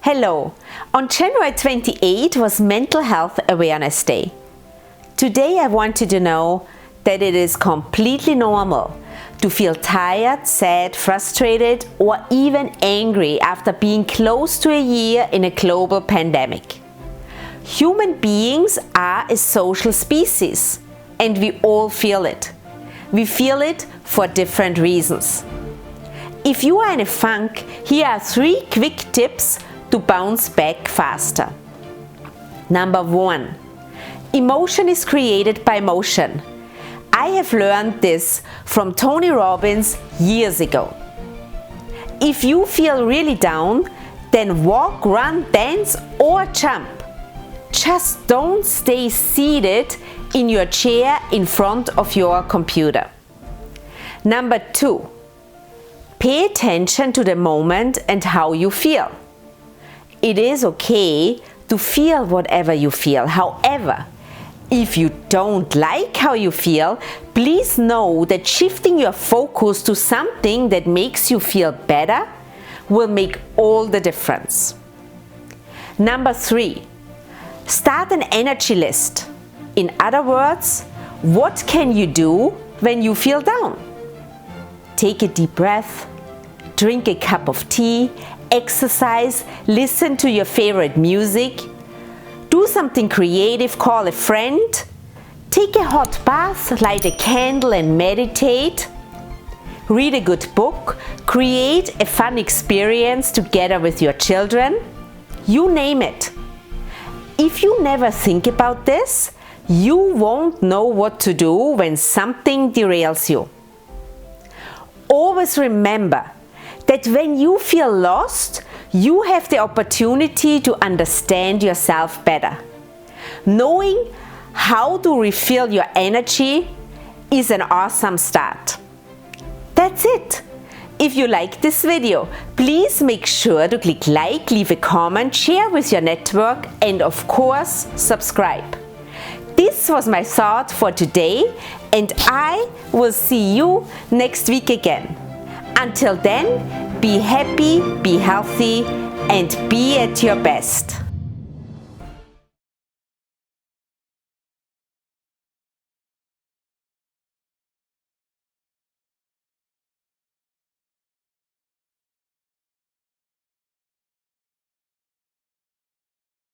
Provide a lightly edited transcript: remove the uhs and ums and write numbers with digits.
Hello, on January 28 was Mental Health Awareness Day. Today I want you to know that it is completely normal to feel tired, sad, frustrated, or even angry after being close to a year in a global pandemic. Human beings are a social species, and we all feel it. We feel it for different reasons. If you are in a funk, here are 3 quick tips to bounce back faster. Number 1. Emotion is created by motion. I have learned this from Tony Robbins years ago. If you feel really down, then walk, run, dance, or jump. Just don't stay seated in your chair in front of your computer. Number 2. Pay attention to the moment and how you feel. It is okay to feel whatever you feel. However, if you don't like how you feel, please know that shifting your focus to something that makes you feel better will make all the difference. Number 3. Start an energy list. In other words, what can you do when you feel down? Take a deep breath, drink a cup of tea, exercise, listen to your favorite music, do something creative, call a friend, take a hot bath, light a candle and meditate, read a good book, create a fun experience together with your children, you name it. If you never think about this, you won't know what to do when something derails you. Always remember that when you feel lost, you have the opportunity to understand yourself better. Knowing how to refill your energy is an awesome start. That's it. If you like this video, please make sure to click like, leave a comment, share with your network, and of course, subscribe. This was my thought for today, and I will see you next week again. Until then, be happy, be healthy, and be at your best.